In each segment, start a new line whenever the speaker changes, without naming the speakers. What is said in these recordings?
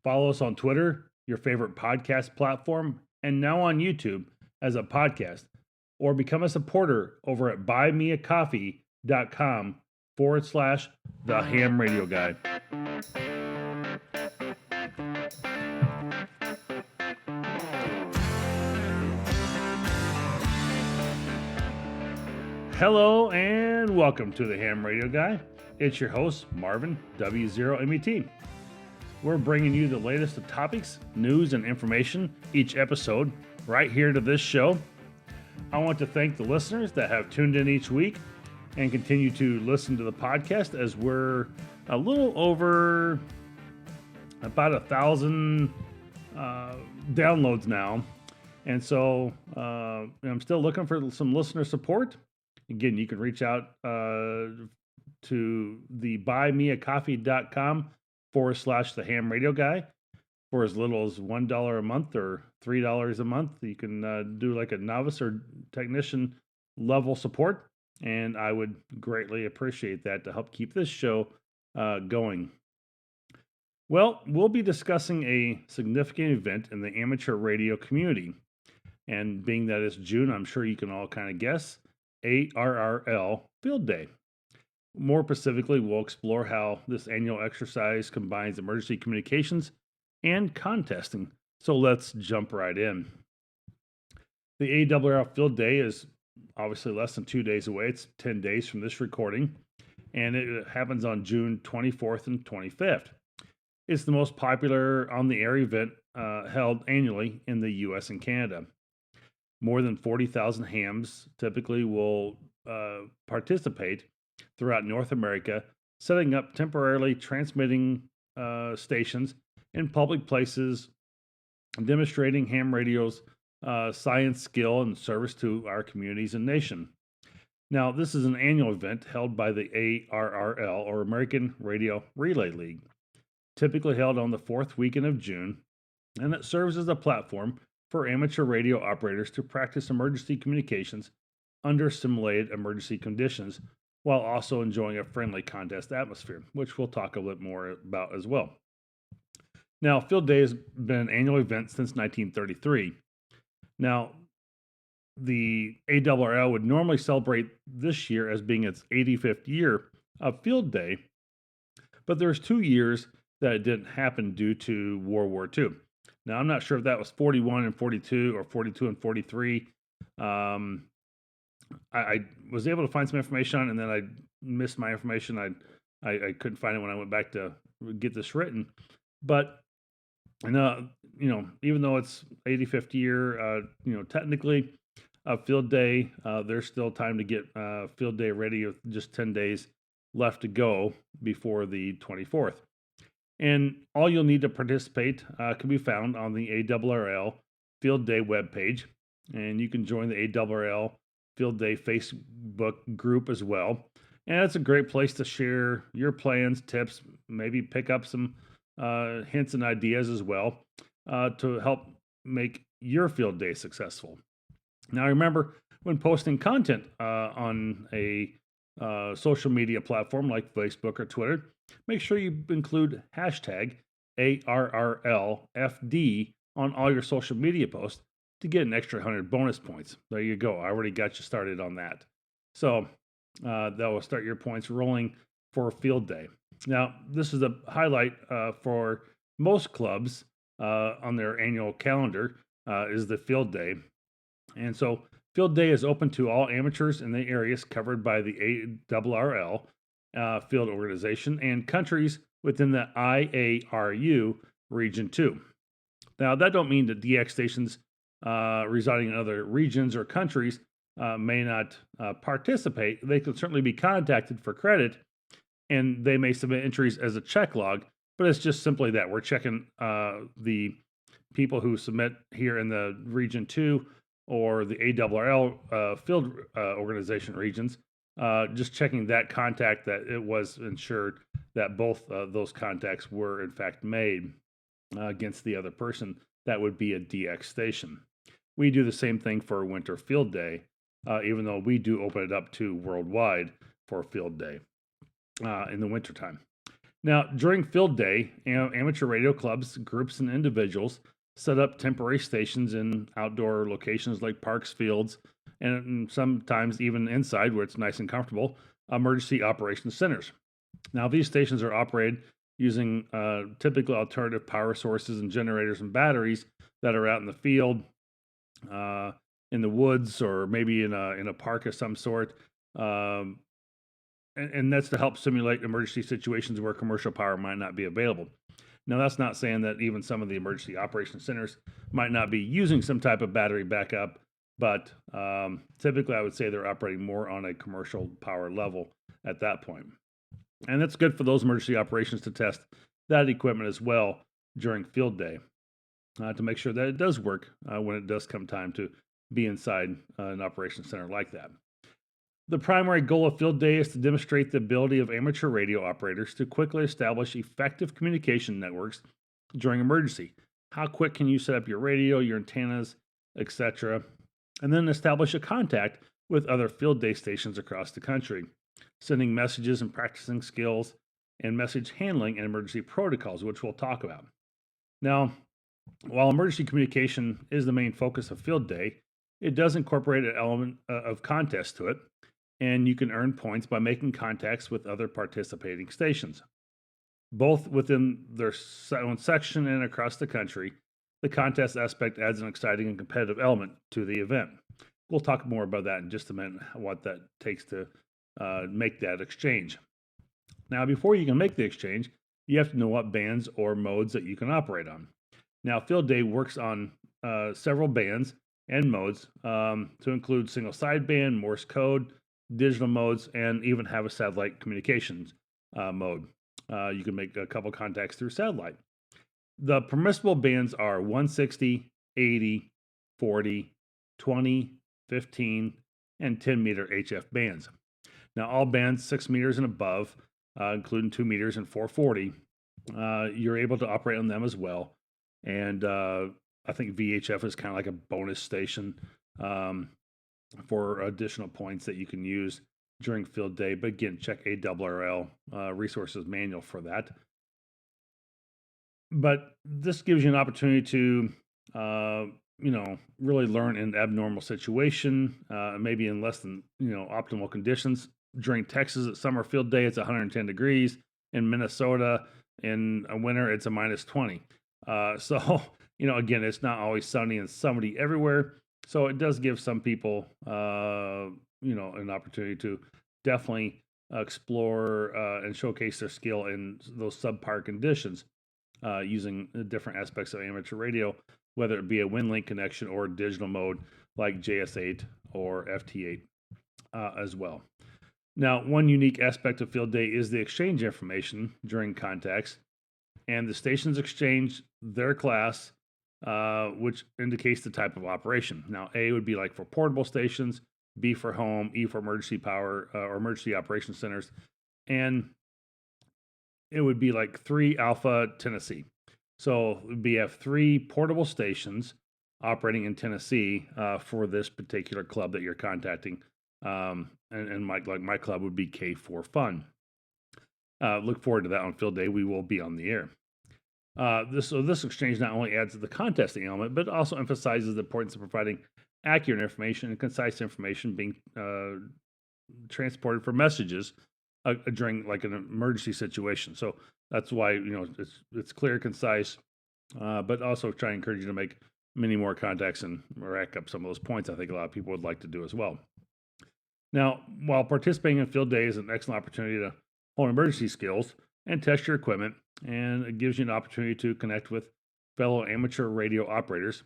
Follow us on Twitter, your favorite podcast platform, and now on YouTube as a podcast, or become a supporter over at buymeacoffee.com/the ham radio guy. Hello and welcome to the Ham Radio Guy. It's your host, Marvin W0MET. We're bringing you the latest of topics, news, and information each episode right here to this show. I want to thank the listeners that have tuned in each week and continue to listen to the podcast, as we're a little over about 1,000 downloads now. And so I'm still looking for some listener support. Again, you can reach out to the buymeacoffee.com/the ham radio guy for as little as $1 a month or $3 a month. You can do like a novice or technician level support, and I would greatly appreciate that to help keep this show going. Well, we'll be discussing a significant event in the amateur radio community, and being that it's June, I'm sure you can all kind of guess. ARRL Field Day. More specifically, we'll explore how this annual exercise combines emergency communications and contesting. So let's jump right in. The ARRL Field Day is obviously less than 2 days away. It's 10 days from this recording, and it happens on June 24th and 25th. It's the most popular on-the-air event held annually in the U.S. and Canada. More than 40,000 hams typically will participate throughout North America, setting up temporarily transmitting stations in public places, demonstrating ham radio's science, skill, and service to our communities and nation. Now, this is an annual event held by the ARRL, or American Radio Relay League, typically held on the fourth weekend of June, and it serves as a platform for amateur radio operators to practice emergency communications under simulated emergency conditions, while also enjoying a friendly contest atmosphere, which we'll talk a bit more about as well. Now, Field Day has been an annual event since 1933. Now, the ARRL would normally celebrate this year as being its 85th year of Field Day, but there's 2 years that it didn't happen due to World War II. Now, I'm not sure if that was 41 and 42 or 42 and 43. I was able to find some information on it, and then I missed my information. I couldn't find it when I went back to get this written. But, even though it's 85th year, technically Field Day, there's still time to get Field Day ready with just 10 days left to go before the 24th. And all you'll need to participate can be found on the ARRL Field Day webpage. And you can join the ARRL Field Day Facebook group as well. And it's a great place to share your plans, tips, maybe pick up some hints and ideas as well to help make your field day successful. Now, remember, when posting content on a social media platform like Facebook or Twitter, make sure you include hashtag ARRLFD on all your social media posts to get an extra 100 bonus points. There you go. I already got you started on that. So that will start your points rolling for Field Day. Now, this is a highlight for most clubs on their annual calendar is the Field Day. And so Field Day is open to all amateurs in the areas covered by the ARRL field organization and countries within the IARU Region 2. Now, that don't mean that DX stations residing in other regions or countries may not participate. They can certainly be contacted for credit, and they may submit entries as a check log, but it's just simply that we're checking the people who submit here in the Region 2 or the ARRL field organization regions, just checking that contact, that it was ensured that both those contacts were in fact made against the other person. That would be a DX station. We do the same thing for Winter Field Day, even though we do open it up to worldwide for Field Day in the wintertime. Now, during field day, amateur radio clubs, groups, and individuals set up temporary stations in outdoor locations like parks, fields, and sometimes even inside where it's nice and comfortable, emergency operations centers. Now, these stations are operated using typically alternative power sources and generators and batteries that are out in the field, uh, in the woods, or maybe in a park of some sort. Um, and that's to help simulate emergency situations where commercial power might not be available. Now, that's not saying that even some of the emergency operations centers might not be using some type of battery backup, but typically I would say they're operating more on a commercial power level at that point. And that's good for those emergency operations to test that equipment as well during field day to make sure that it does work when it does come time to be inside an operations center like that. The primary goal of field day is to demonstrate the ability of amateur radio operators to quickly establish effective communication networks during emergency. How quick can you set up your radio, your antennas, etc., and then establish a contact with other field day stations across the country, sending messages and practicing skills and message handling and emergency protocols, which we'll talk about. Now, while emergency communication is the main focus of field day, it does incorporate an element of contest to it, and you can earn points by making contacts with other participating stations. Both within their own section and across the country, the contest aspect adds an exciting and competitive element to the event. We'll talk more about that in just a minute, what that takes to make that exchange. Now, before you can make the exchange, you have to know what bands or modes that you can operate on. Now, Field Day works on several bands and modes to include single sideband, Morse code, digital modes, and even have a satellite communications mode. You can make a couple contacts through satellite. The permissible bands are 160, 80, 40, 20, 15, and 10 meter HF bands. Now, all bands 6 meters and above, including 2 meters and 440, you're able to operate on them as well. And I think VHF is kind of like a bonus station for additional points that you can use during field day. But again, check ARRL resources manual for that. But this gives you an opportunity to, really learn in abnormal situation, maybe in less than, optimal conditions. During Texas at summer field day, it's 110 degrees. In Minnesota, in a winter, it's a minus 20. So, again, it's not always sunny and summery everywhere. So it does give some people, an opportunity to definitely explore and showcase their skill in those subpar conditions using the different aspects of amateur radio, whether it be a WinLink connection or digital mode like JS8 or FT8 as well. Now, one unique aspect of field day is the exchange information during contacts, and the stations exchange their class, which indicates the type of operation. Now, A would be like for portable stations, B for home, E for emergency power or emergency operation centers, and it would be like 3 Alpha Tennessee. So we have 3 portable stations operating in Tennessee for this particular club that you're contacting. And my club would be K4 Fun. Look forward to that on field day. We will be on the air. This exchange not only adds to the contesting element, but also emphasizes the importance of providing accurate information and concise information being transported for messages during like an emergency situation. So that's why it's clear, concise, but also try to encourage you to make many more contacts and rack up some of those points. I think a lot of people would like to do as well. Now, while participating in field day is an excellent opportunity to hone emergency skills and test your equipment, and it gives you an opportunity to connect with fellow amateur radio operators,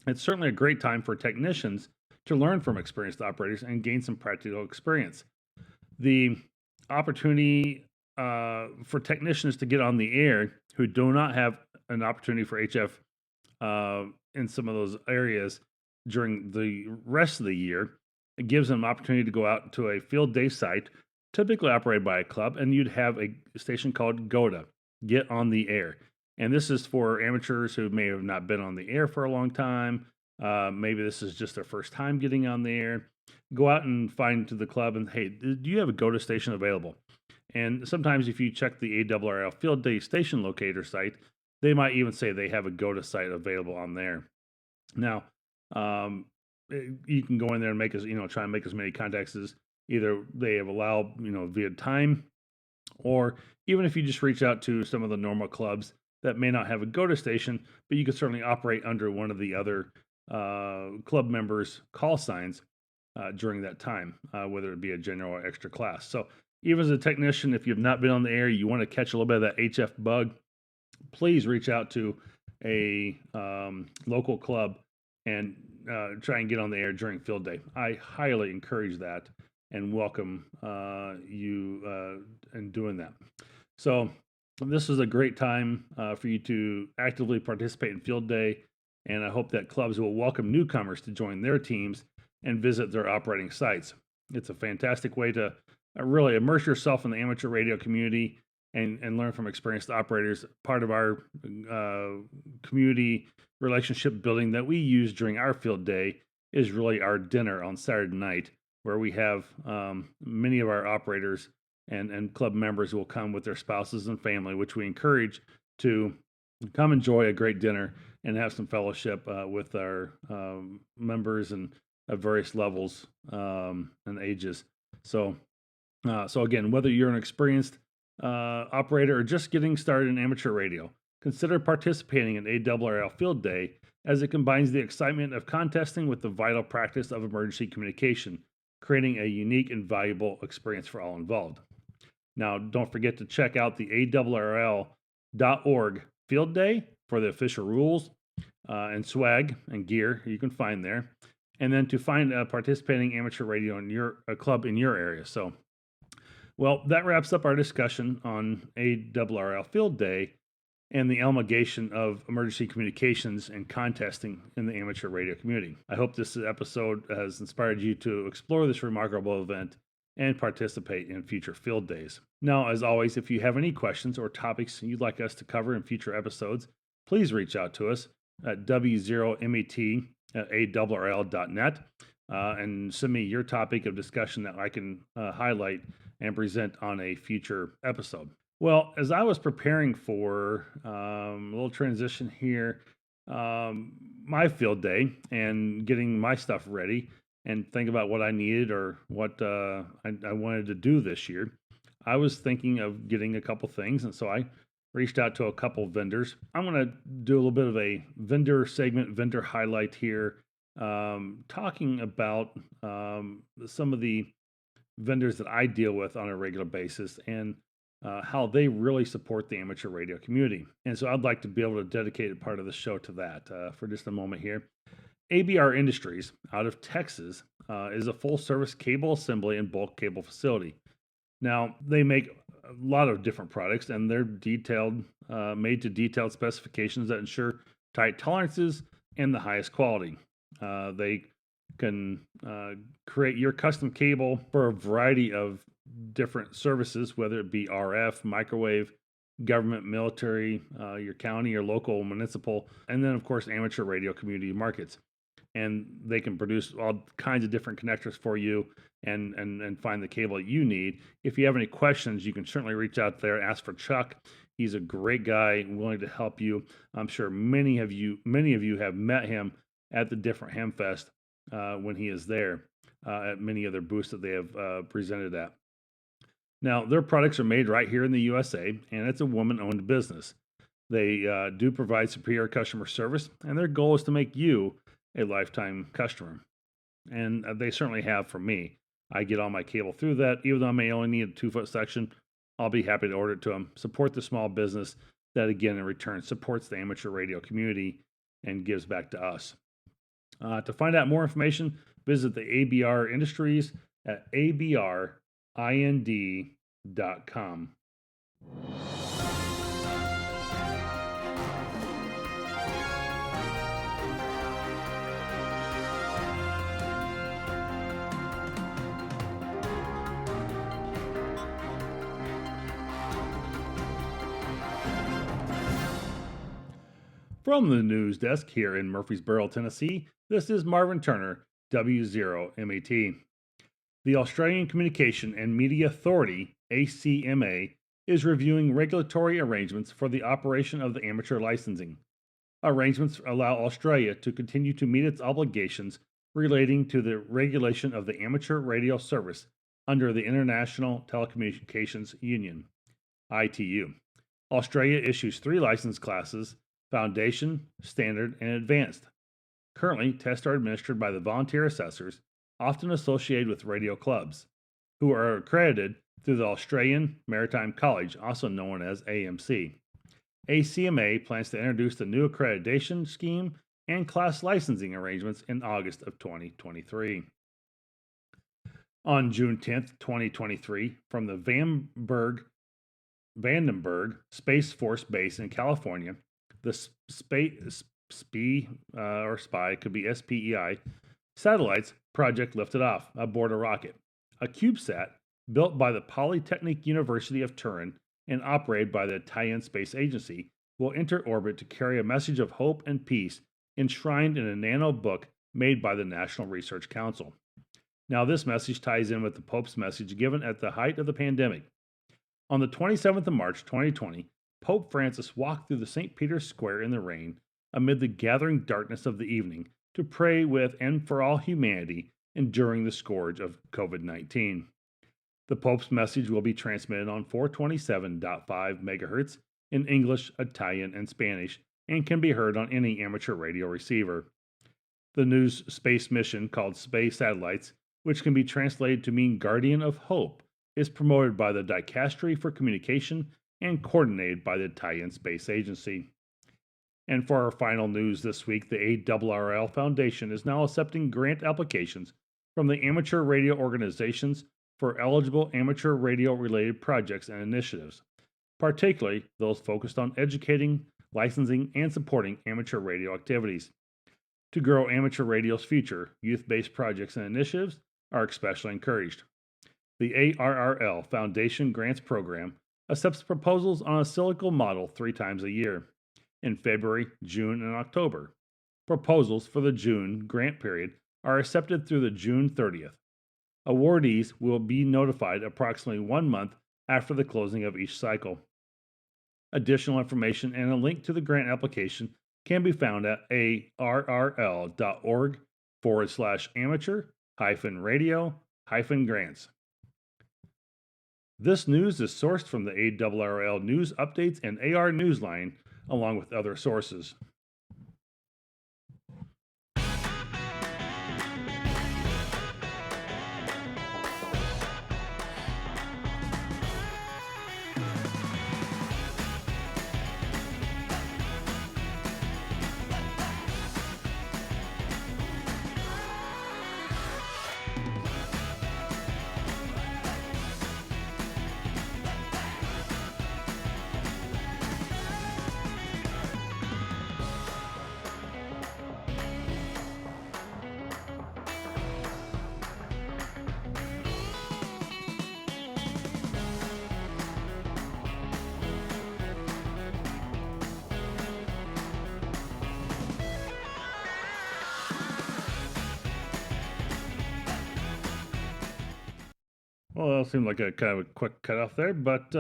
it's certainly a great time for technicians to learn from experienced operators and gain some practical experience. The opportunity for technicians to get on the air who do not have an opportunity for HF in some of those areas during the rest of the year, it gives them an opportunity to go out to a field day site, typically operated by a club, and you'd have a station called GOTA, Get on the Air. And this is for amateurs who may have not been on the air for a long time. Maybe this is just their first time getting on the air. Go out and find to the club and, hey, do you have a GOTA station available? And sometimes if you check the ARRL Field Day Station locator site, they might even say they have a go to site available on there. Now, um, you can go in there and make try and make as many contacts as either they have allowed, via time, or even if you just reach out to some of the normal clubs that may not have a go to station, but you can certainly operate under one of the other club members' call signs during that time, whether it be a general or extra class. So, even as a technician, if you've not been on the air, you want to catch a little bit of that HF bug, please reach out to a local club and try and get on the air during field day. I highly encourage that and welcome you in doing that. So this is a great time for you to actively participate in field day, and I hope that clubs will welcome newcomers to join their teams and visit their operating sites. It's a fantastic way to really immerse yourself in the amateur radio community and learn from experienced operators. Part of our community relationship building that we use during our field day is really our dinner on Saturday night, where we have many of our operators and club members will come with their spouses and family, which we encourage to come enjoy a great dinner and have some fellowship with our members and of various levels and ages. So again, whether you're an experienced operator or just getting started in amateur radio, consider participating in ARRL Field Day, as it combines the excitement of contesting with the vital practice of emergency communication, creating a unique and valuable experience for all involved. Now, don't forget to check out the ARRL.org Field Day for the official rules and swag and gear you can find there, and then to find a participating amateur radio in your club in your area. So, well, that wraps up our discussion on ARRL Field Day and the amalgamation of emergency communications and contesting in the amateur radio community. I hope this episode has inspired you to explore this remarkable event and participate in future field days. Now, as always, if you have any questions or topics you'd like us to cover in future episodes, please reach out to us at w0met@arrl.net and send me your topic of discussion that I can highlight and present on a future episode. Well, as I was preparing for a little transition here, my field day and getting my stuff ready and think about what I needed or what I wanted to do this year, I was thinking of getting a couple things. And so I reached out to a couple vendors. I'm going to do a little bit of a vendor segment, vendor highlight here, talking about some of the vendors that I deal with on a regular basis and how they really support the amateur radio community. And so I'd like to be able to dedicate a part of the show to that for just a moment here. ABR Industries out of Texas is a full-service cable assembly and bulk cable facility. Now, they make a lot of different products, and they're made to detailed specifications that ensure tight tolerances and the highest quality. They can create your custom cable for a variety of different services, whether it be RF, microwave, government, military, your county or local, municipal, and then of course amateur radio community markets. And they can produce all kinds of different connectors for you and find the cable you need. If you have any questions, you can certainly reach out there, ask for Chuck. He's a great guy, willing to help you. I'm sure many of you have met him at the different Hamfest when he is there at many other booths that they have presented at. Now, their products are made right here in the USA, and it's a woman-owned business. They do provide superior customer service, and their goal is to make you a lifetime customer. And they certainly have for me. I get all my cable through that. Even though I may only need a 2-foot section, I'll be happy to order it to them. Support the small business that, again, in return, supports the amateur radio community and gives back to us. To find out more information, visit the ABR Industries at abrind.com. From the news desk here in Murfreesboro, Tennessee, this is Marvin Turner, W0MET. The Australian Communication and Media Authority ACMA, is reviewing regulatory arrangements for the operation of the amateur licensing. Arrangements allow Australia to continue to meet its obligations relating to the regulation of the amateur radio service under the International Telecommunications Union, ITU. Australia issues three license classes: Foundation, Standard, and Advanced. Currently, tests are administered by the volunteer assessors, often associated with radio clubs, who are accredited through the Australian Maritime College, also known as AMC. ACMA plans to introduce the new accreditation scheme and class licensing arrangements in August of 2023. On June 10th, 2023, from the Vandenberg Space Force Base in California, the SPY could be SPEI satellites project lifted off aboard a rocket. A CubeSat built by the Polytechnic University of Turin and operated by the Italian Space Agency will enter orbit to carry a message of hope and peace enshrined in a nano book made by the National Research Council. Now, this message ties in with the Pope's message given at the height of the pandemic. On the 27th of March 2020, Pope Francis walked through the St. Peter's Square in the rain amid the gathering darkness of the evening to pray with and for all humanity enduring the scourge of COVID-19. The Pope's message will be transmitted on 427.5 MHz in English, Italian, and Spanish, and can be heard on any amateur radio receiver. The new space mission, called Space Satellites, which can be translated to mean Guardian of Hope, is promoted by the Dicastery for Communication and coordinated by the Italian Space Agency. And for our final news this week, the ARRL Foundation is now accepting grant applications from the amateur radio organizations for eligible amateur radio-related projects and initiatives, particularly those focused on educating, licensing, and supporting amateur radio activities. To grow amateur radio's future, youth-based projects and initiatives are especially encouraged. The ARRL Foundation Grants Program accepts proposals on a cyclical model 3 times a year, in February, June, and October. Proposals for the June grant period are accepted through the June 30th. Awardees will be notified approximately 1 month after the closing of each cycle. Additional information and a link to the grant application can be found at arrl.org/amateur-radio-grants. This news is sourced from the ARRL News Updates and AR Newsline, along with other sources. Well, that seemed like a kind of a quick cutoff there, but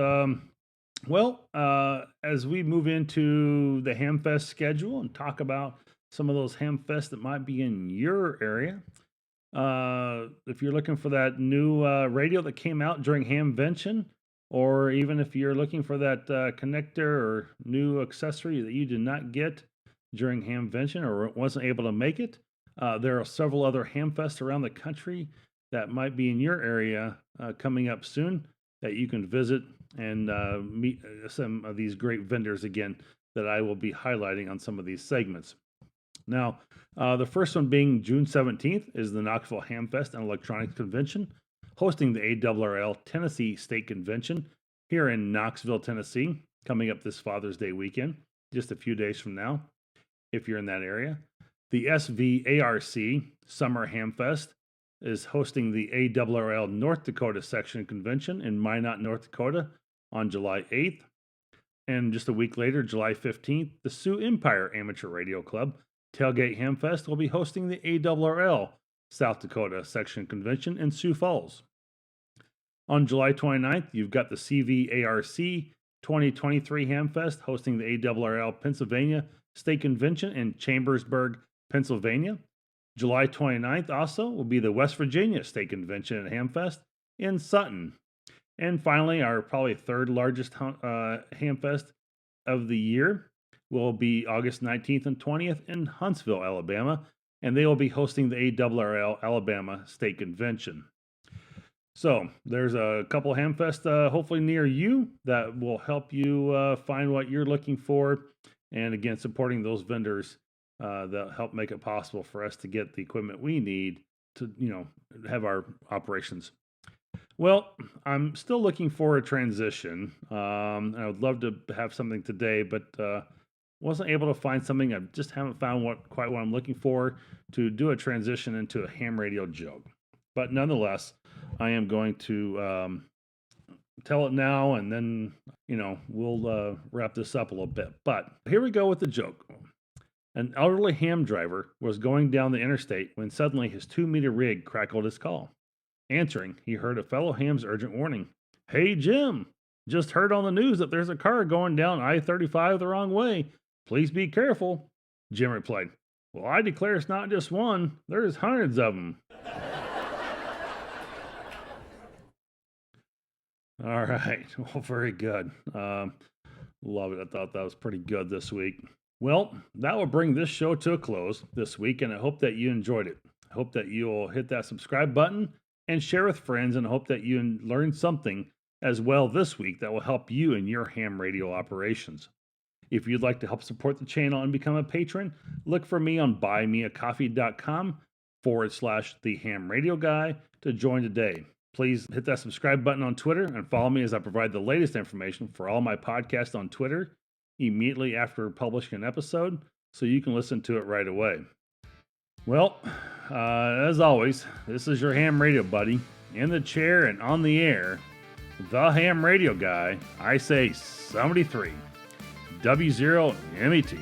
as we move into the Hamfest schedule and talk about some of those Hamfests that might be in your area, if you're looking for that new radio that came out during Hamvention, or even if you're looking for that connector or new accessory that you did not get during Hamvention or wasn't able to make it, there are several other Hamfests around the country that might be in your area coming up soon that you can visit and meet some of these great vendors again that I will be highlighting on some of these segments. Now, the first one being June 17th is the Knoxville Hamfest and Electronics Convention, hosting the ARRL Tennessee State Convention here in Knoxville, Tennessee, coming up this Father's Day weekend, just a few days from now, if you're in that area. The SVARC Summer Hamfest is hosting the ARRL North Dakota Section Convention in Minot, North Dakota on July 8th. And just a week later, July 15th, the Sioux Empire Amateur Radio Club Tailgate Hamfest will be hosting the ARRL South Dakota Section Convention in Sioux Falls. On July 29th, you've got the CVARC 2023 Hamfest hosting the ARRL Pennsylvania State Convention in Chambersburg, Pennsylvania. July 29th also will be the West Virginia State Convention at Hamfest in Sutton. And finally, our probably third largest Hamfest of the year will be August 19th and 20th in Huntsville, Alabama, and they will be hosting the ARRL Alabama State Convention. So there's a couple Hamfest hopefully near you that will help you find what you're looking for. And again, supporting those vendors that help make it possible for us to get the equipment we need to, have our operations. Well, I'm still looking for a transition. I would love to have something today, but wasn't able to find something. I just haven't found quite what I'm looking for to do a transition into a ham radio joke. But nonetheless, I am going to tell it now, and then, we'll wrap this up a little bit. But here we go with the joke. An elderly ham driver was going down the interstate when suddenly his 2-meter rig crackled his call. Answering, he heard a fellow ham's urgent warning. "Hey, Jim, just heard on the news that there's a car going down I-35 the wrong way. Please be careful." Jim replied, "Well, I declare it's not just one. There's hundreds of them." All right. Well, very good. Love it. I thought that was pretty good this week. Well, that will bring this show to a close this week, and I hope that you enjoyed it. I hope that you'll hit that subscribe button and share with friends, and hope that you learned something as well this week that will help you in your ham radio operations. If you'd like to help support the channel and become a patron, look for me on buymeacoffee.com/the ham radio guy to join today. Please hit that subscribe button on Twitter and follow me as I provide the latest information for all my podcasts on Twitter immediately after publishing an episode, so you can listen to it right away. Well, as always, this is your ham radio buddy, in the chair and on the air, the ham radio guy. I say 73, W0 MET.